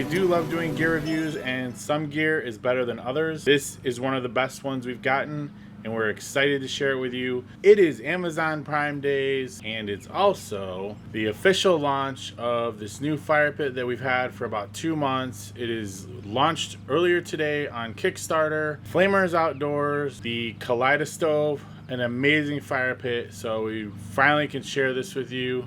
do love doing gear reviews, and some gear is better than others. This is one of the best ones we've gotten, and we're excited to share it with you. It is Amazon Prime Days, and it's also the official launch of this new fire pit that we've had for about 2 months. It is launched earlier today on Kickstarter. Flamurs Outdoors, the Kaleidostove, an amazing fire pit. So we finally can share this with you.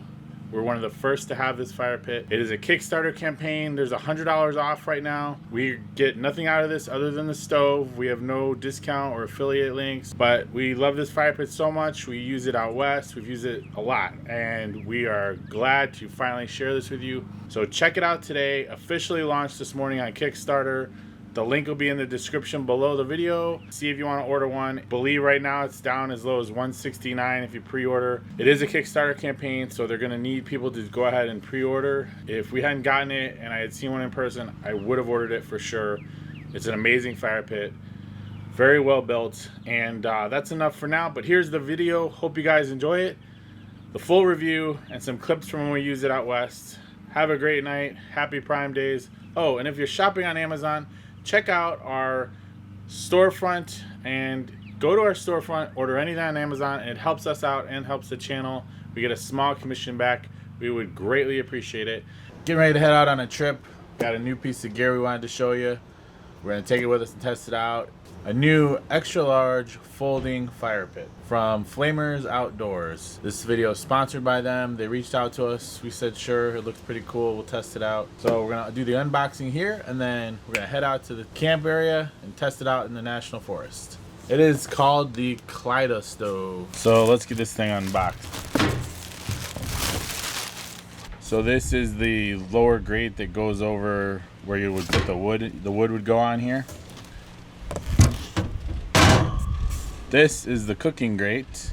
We're one of the first to have this fire pit. It is a Kickstarter campaign. There's $100 off right now. We get nothing out of this other than the stove. We have no discount or affiliate links, but we love this fire pit so much. We use it out west. We've used it a lot, and we are glad to finally share this with you. So check it out today. Officially launched this morning on Kickstarter. The link will be in the description below the video. See if you want to order one. I believe right now it's down as low as $169 if you pre-order. It is a Kickstarter campaign, so they're going to need people to go ahead and pre-order. If we hadn't gotten it and I had seen one in person, I would have ordered it for sure. It's an amazing fire pit. Very well built. And that's enough for now, but here's the video. Hope you guys enjoy it. The full review and some clips from when we use it out west. Have a great night. Happy Prime Days. Oh, and if you're shopping on Amazon, check out our storefront and go to our storefront, order anything on Amazon. It helps us out and helps the channel. We get a small commission back. We would greatly appreciate it. Getting ready to head out on a trip. Got a new piece of gear we wanted to show you. We're going to take it with us and test it out. A new extra large folding fire pit from Flamurs Outdoors. This video is sponsored by them. They reached out to us. We said sure, it looks pretty cool. We'll test it out. So we're gonna do the unboxing here, and then we're gonna head out to the camp area and test it out in the national forest. It is called the Kaleidostove. So let's get this thing unboxed. So this is the lower grate that goes over where you would put the wood. The wood would go on here. This is the cooking grate,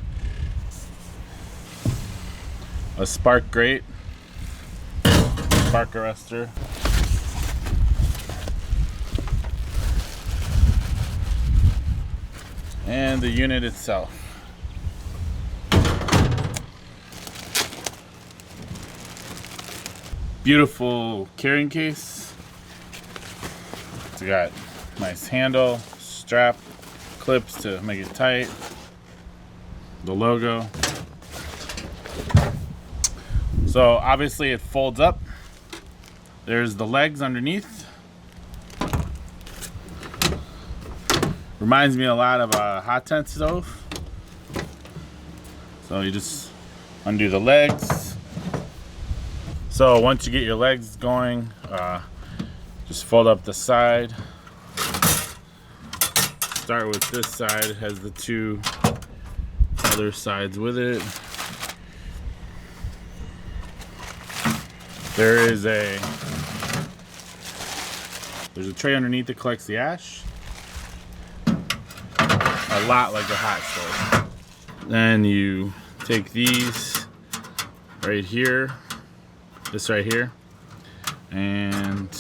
a spark grate, spark arrestor, and the unit itself. Beautiful carrying case. It's got nice handle, strap, clips to make it tight, the logo. So obviously it folds up. There's the legs underneath. Reminds me a lot of a hot tent stove. So you just undo the legs. So once you get your legs going, just fold up the side. Start with this side. It has the two other sides with it. There's a tray underneath that collects the ash. A lot like a hot stove. Then you take these right here, this right here, and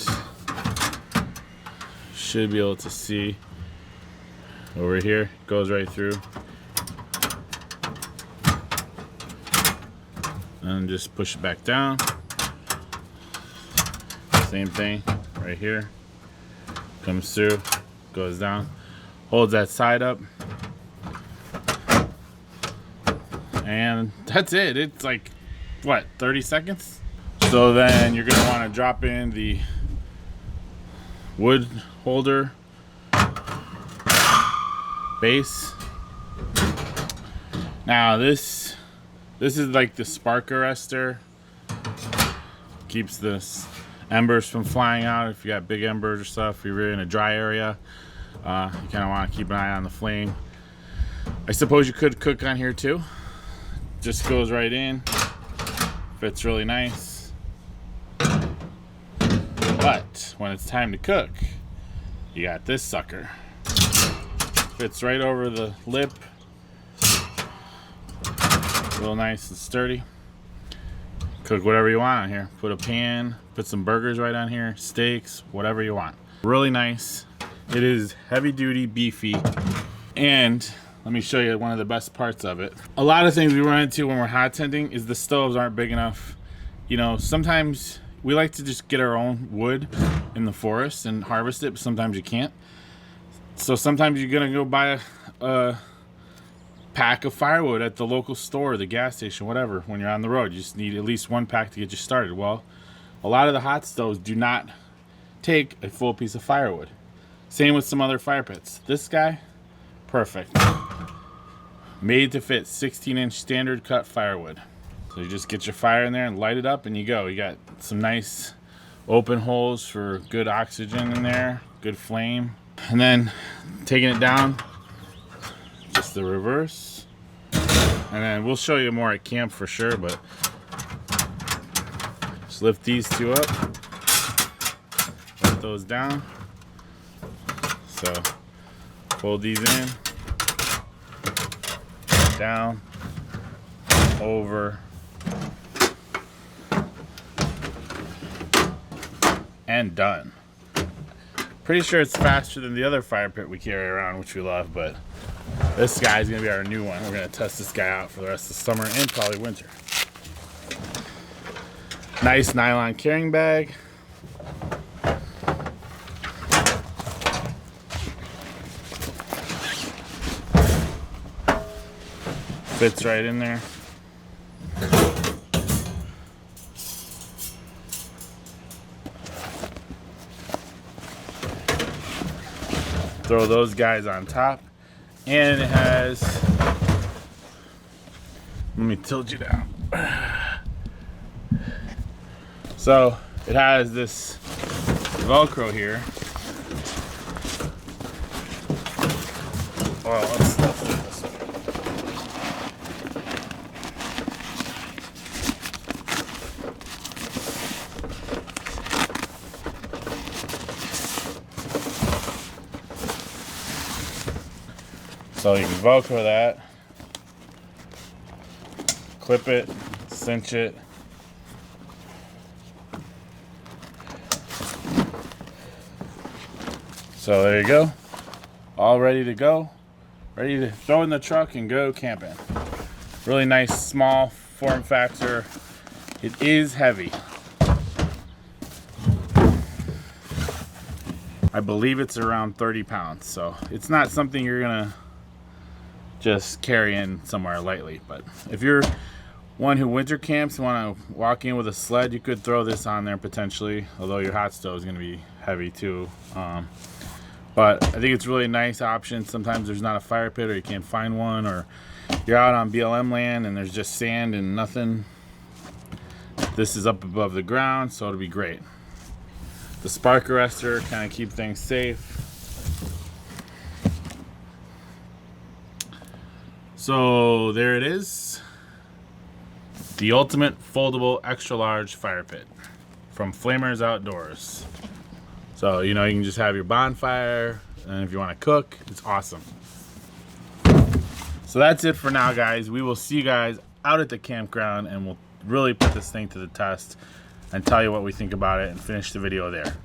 should be able to see over here, goes right through, and just push it back down. Same thing right here, comes through, goes down, holds that side up, and that's it. It's like, what, 30 seconds? So then you're gonna want to drop in the wood holder base. Now this is like the spark arrestor. Keeps this embers from flying out. If you got big embers or stuff, if you're in a dry area, you kind of want to keep an eye on the flame. I suppose you could cook on here too. Just goes right in, fits really nice. But when it's time to cook, you got this sucker. Fits right over the lip. Real nice and sturdy. Cook whatever you want on here. Put a pan, put some burgers right on here, steaks, whatever you want. Really nice. It is heavy duty, beefy, and let me show you one of the best parts of it. A lot of things we run into when we're hot tenting is the stoves aren't big enough. You know, sometimes we like to just get our own wood in the forest and harvest it, but sometimes you can't. So sometimes you're gonna go buy a pack of firewood at the local store, the gas station, whatever. When you're on the road, you just need at least one pack to get you started. Well, a lot of the hot stoves do not take a full piece of firewood. Same with some other fire pits. This guy, perfect. Made to fit 16-inch standard cut firewood. So you just get your fire in there and light it up and you go. You got some nice open holes for good oxygen in there, good flame. And then taking it down, just the reverse. And then we'll show you more at camp for sure, but just lift these two up, let those down. So fold these in, down, over, and done. Pretty sure it's faster than the other fire pit we carry around, which we love, but this guy's gonna be our new one. We're gonna test this guy out for the rest of summer and probably winter. Nice nylon carrying bag. Fits right in there. Throw those guys on top. And it has, let me tilt you down. So it has this Velcro here. Well, let's do it this way. So you can Velcro that, clip it, cinch it. So there you go, all ready to go, ready to throw in the truck and go camping. Really nice small form factor. It is heavy. I believe it's around 30 pounds, so it's not something you're gonna just carry in somewhere lightly. But if you're one who winter camps and want to walk in with a sled, you could throw this on there potentially, although your hot stove is going to be heavy too. But I think it's a really nice option. Sometimes there's not a fire pit or you can't find one, or you're out on BLM land and there's just sand and nothing. This is up above the ground, so it'll be great. The spark arrestor kind of keep things safe. So there it is, the ultimate foldable extra large fire pit from Flamurs Outdoors. So you know, you can just have your bonfire, and if you want to cook, it's awesome. So that's it for now, guys. We will see you guys out at the campground, and we'll really put this thing to the test and tell you what we think about it and finish the video there.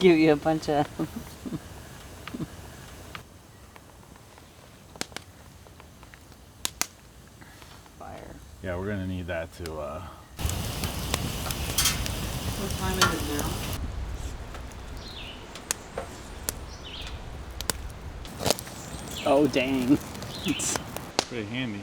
Give you a bunch of fire. Yeah, we're gonna need that to What time is it now? Oh dang. It's pretty handy.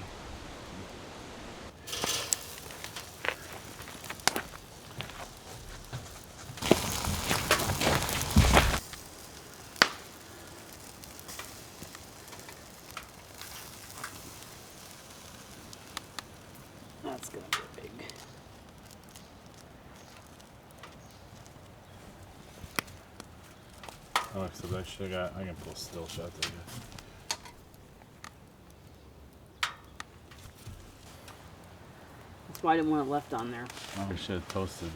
That's gonna be big. Alexa, I should have got. I can pull still shot there. That's why I didn't want it left on there. Oh, we should have toasted.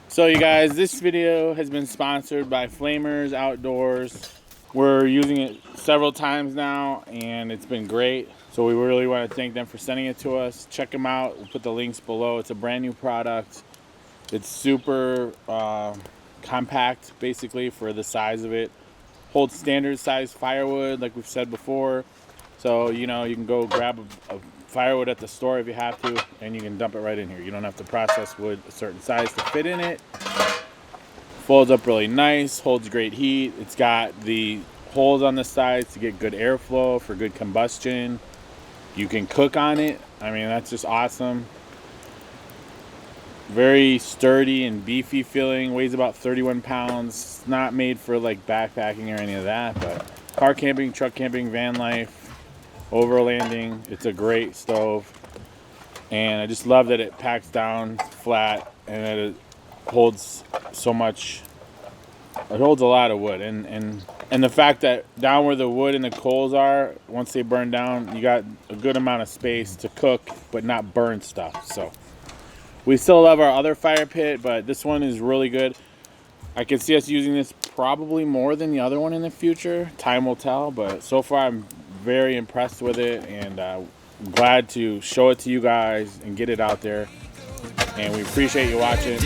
So, you guys, this video has been sponsored by Flamurs Outdoors. We're using it several times now, and it's been great. So we really want to thank them for sending it to us. Check them out. We'll put the links below. It's a brand new product. It's super compact, basically, for the size of it. Holds standard size firewood, like we've said before. So, you know, you can go grab a firewood at the store if you have to, and you can dump it right in here. You don't have to process wood a certain size to fit in it. Folds up really nice, holds great heat. It's got the holes on the sides to get good airflow for good combustion. You can cook on it. I mean, that's just awesome. Very sturdy and beefy feeling. Weighs about 31 pounds. It's not made for like backpacking or any of that, but car camping, truck camping, van life, overlanding. It's a great stove. And I just love that it packs down flat and that it holds so much. It holds a lot of wood, and the fact that down where the wood and the coals are, once they burn down, you got a good amount of space to cook but not burn stuff. So we still love our other fire pit, but this one is really good. I can see us using this probably more than the other one in the future. Time will tell, but so far I'm very impressed with it, and I'm glad to show it to you guys and get it out there. And we appreciate you watching.